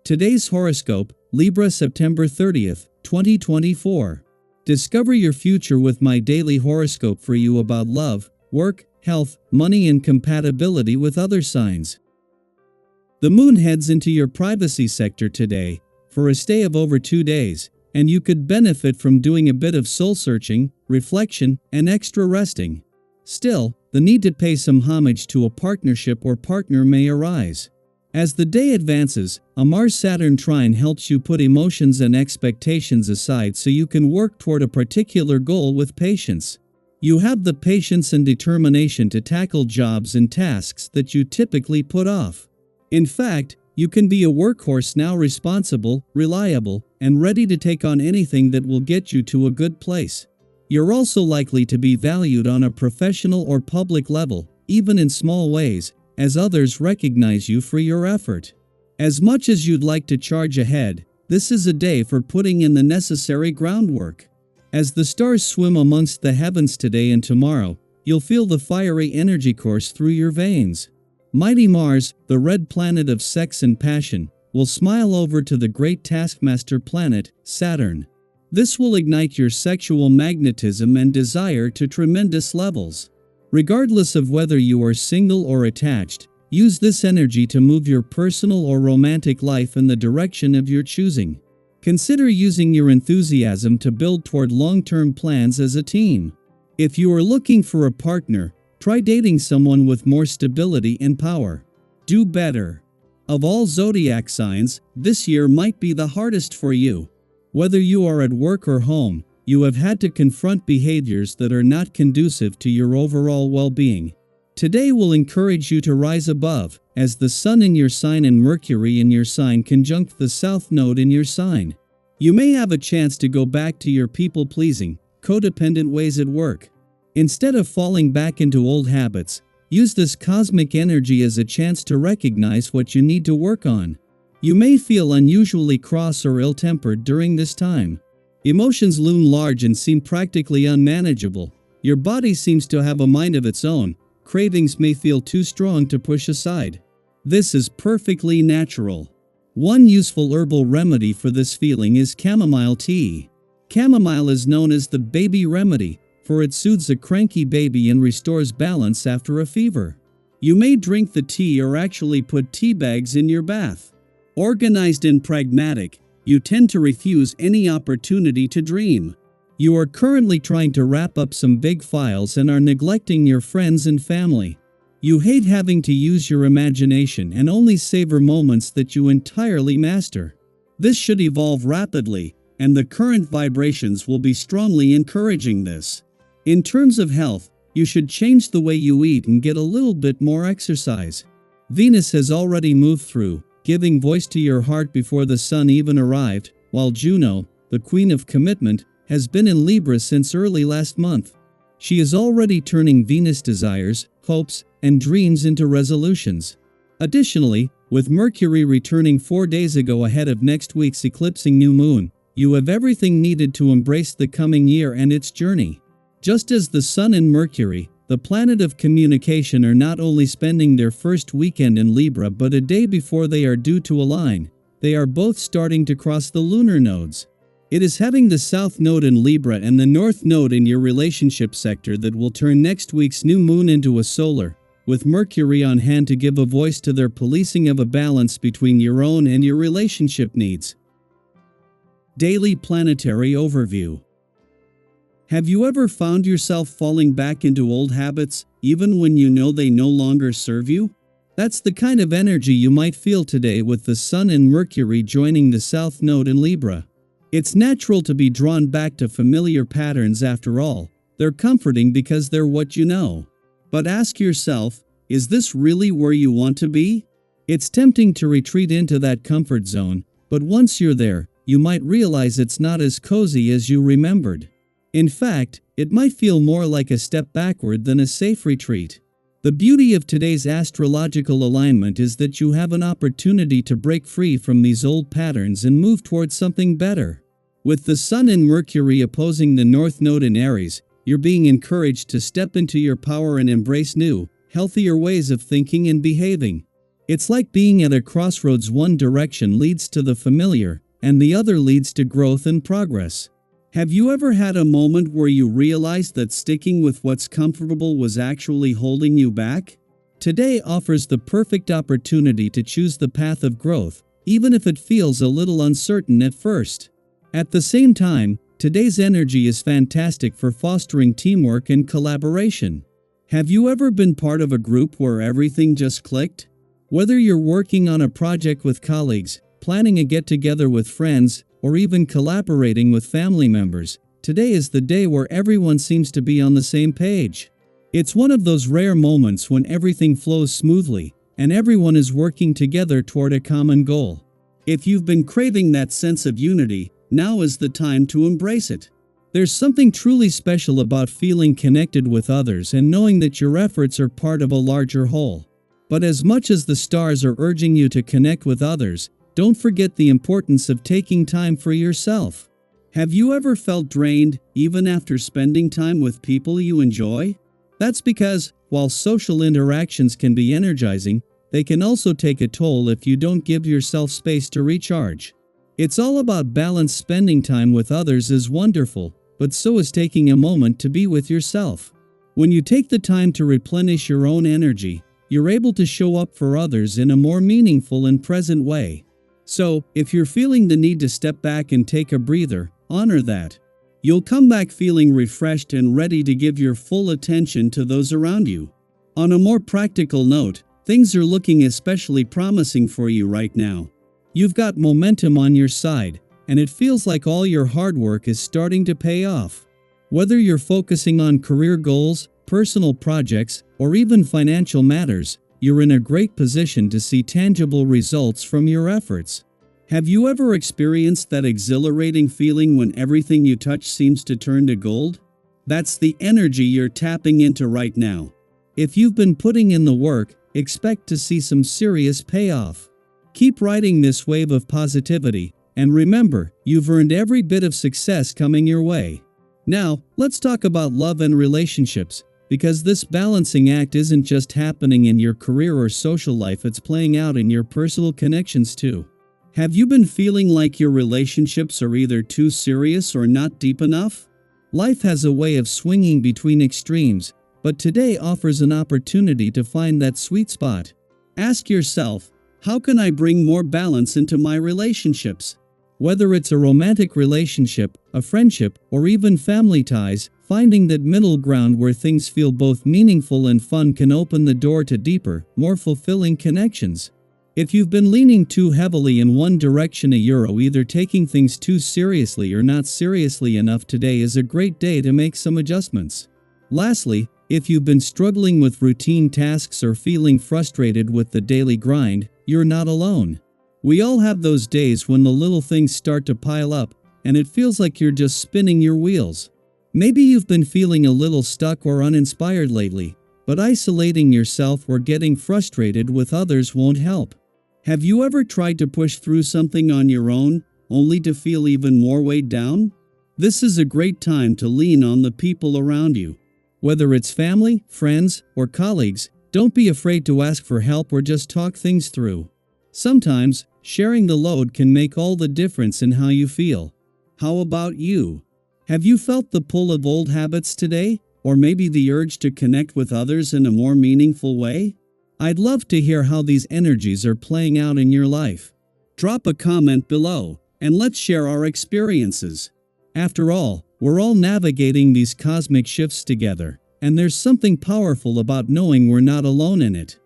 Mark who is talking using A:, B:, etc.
A: Today's horoscope, Libra September 30th, 2024. Discover your future with my daily horoscope for you about love, work, health, money and compatibility with other signs. The moon heads into your privacy sector today, for a stay of over 2 days, and you could benefit from doing a bit of soul-searching, reflection, and extra resting. Still, the need to pay some homage to a partnership or partner may arise. As the day advances, a Mars-Saturn trine helps you put emotions and expectations aside so you can work toward a particular goal with patience. You have the patience and determination to tackle jobs and tasks that you typically put off. In fact, you can be a workhorse now, responsible, reliable, and ready to take on anything that will get you to a good place. You're also likely to be valued on a professional or public level, even in small ways, as others recognize you for your effort. As much as you'd like to charge ahead, this is a day for putting in the necessary groundwork. As the stars swim amongst the heavens today and tomorrow, you'll feel the fiery energy course through your veins. Mighty Mars, the red planet of sex and passion, will smile over to the great taskmaster planet, Saturn. This will ignite your sexual magnetism and desire to tremendous levels. Regardless of whether you are single or attached, use this energy to move your personal or romantic life in the direction of your choosing. Consider using your enthusiasm to build toward long-term plans as a team. If you are looking for a partner, try dating someone with more stability and power. Do better. Of all zodiac signs, this year might be the hardest for you. Whether you are at work or home, you have had to confront behaviors that are not conducive to your overall well-being. Today will encourage you to rise above, as the Sun in your sign and Mercury in your sign conjunct the South Node in your sign. You may have a chance to go back to your people-pleasing, codependent ways at work. Instead of falling back into old habits, use this cosmic energy as a chance to recognize what you need to work on. You may feel unusually cross or ill-tempered during this time. Emotions loom large and seem practically unmanageable. Your body seems to have a mind of its own. Cravings may feel too strong to push aside. This is perfectly natural. One useful herbal remedy for this feeling is chamomile tea. Chamomile is known as the baby remedy, for it soothes a cranky baby and restores balance after a fever. You may drink the tea or actually put tea bags in your bath. Organized and pragmatic, you tend to refuse any opportunity to dream. You are currently trying to wrap up some big files and are neglecting your friends and family. You hate having to use your imagination and only savor moments that you entirely master. This should evolve rapidly, and the current vibrations will be strongly encouraging this. In terms of health, you should change the way you eat and get a little bit more exercise. Venus has already moved through, giving voice to your heart before the sun even arrived, while Juno, the queen of commitment, has been in Libra since early last month. She is already turning Venus desires, hopes, and dreams into resolutions. Additionally, with Mercury returning 4 days ago ahead of next week's eclipsing new moon, you have everything needed to embrace the coming year and its journey. Just as the Sun and Mercury, the planet of communication, are not only spending their first weekend in Libra but a day before they are due to align, they are both starting to cross the lunar nodes. It is having the South Node in Libra and the North Node in your relationship sector that will turn next week's new moon into a solar, with Mercury on hand to give a voice to their policing of a balance between your own and your relationship needs. Daily Planetary Overview. Have you ever found yourself falling back into old habits, even when you know they no longer serve you? That's the kind of energy you might feel today with the Sun and Mercury joining the South Node in Libra. It's natural to be drawn back to familiar patterns after all. They're comforting because they're what you know. But ask yourself, is this really where you want to be? It's tempting to retreat into that comfort zone, but once you're there, you might realize it's not as cozy as you remembered. In fact, it might feel more like a step backward than a safe retreat. The beauty of today's astrological alignment is that you have an opportunity to break free from these old patterns and move towards something better. With the Sun and Mercury opposing the North Node in Aries, you're being encouraged to step into your power and embrace new, healthier ways of thinking and behaving. It's like being at a crossroads. One direction leads to the familiar, and the other leads to growth and progress. Have you ever had a moment where you realized that sticking with what's comfortable was actually holding you back? Today offers the perfect opportunity to choose the path of growth, even if it feels a little uncertain at first. At the same time, today's energy is fantastic for fostering teamwork and collaboration. Have you ever been part of a group where everything just clicked? Whether you're working on a project with colleagues, planning a get-together with friends, or even collaborating with family members, today is the day where everyone seems to be on the same page. It's one of those rare moments when everything flows smoothly, and everyone is working together toward a common goal. If you've been craving that sense of unity, now is the time to embrace it. There's something truly special about feeling connected with others and knowing that your efforts are part of a larger whole. But as much as the stars are urging you to connect with others, don't forget the importance of taking time for yourself. Have you ever felt drained, even after spending time with people you enjoy? That's because, while social interactions can be energizing, they can also take a toll if you don't give yourself space to recharge. It's all about balance. Spending time with others is wonderful, but so is taking a moment to be with yourself. When you take the time to replenish your own energy, you're able to show up for others in a more meaningful and present way. So, if you're feeling the need to step back and take a breather, honor that. You'll come back feeling refreshed and ready to give your full attention to those around you. On a more practical note, things are looking especially promising for you right now. You've got momentum on your side, and it feels like all your hard work is starting to pay off. Whether you're focusing on career goals, personal projects, or even financial matters, you're in a great position to see tangible results from your efforts. Have you ever experienced that exhilarating feeling when everything you touch seems to turn to gold? That's the energy you're tapping into right now. If you've been putting in the work, expect to see some serious payoff. Keep riding this wave of positivity, and remember, you've earned every bit of success coming your way. Now, let's talk about love and relationships, because this balancing act isn't just happening in your career or social life, it's playing out in your personal connections too. Have you been feeling like your relationships are either too serious or not deep enough? Life has a way of swinging between extremes, but today offers an opportunity to find that sweet spot. Ask yourself, how can I bring more balance into my relationships? Whether it's a romantic relationship, a friendship, or even family ties, finding that middle ground where things feel both meaningful and fun can open the door to deeper, more fulfilling connections. If you've been leaning too heavily in one direction, either taking things too seriously or not seriously enough, today is a great day to make some adjustments. Lastly, if you've been struggling with routine tasks or feeling frustrated with the daily grind, you're not alone. We all have those days when the little things start to pile up, and it feels like you're just spinning your wheels. Maybe you've been feeling a little stuck or uninspired lately, but isolating yourself or getting frustrated with others won't help. Have you ever tried to push through something on your own, only to feel even more weighed down? This is a great time to lean on the people around you. Whether it's family, friends, or colleagues, don't be afraid to ask for help or just talk things through. Sometimes, sharing the load can make all the difference in how you feel. How about you? Have you felt the pull of old habits today, or maybe the urge to connect with others in a more meaningful way? I'd love to hear how these energies are playing out in your life. Drop a comment below, and let's share our experiences. After all, we're all navigating these cosmic shifts together, and there's something powerful about knowing we're not alone in it.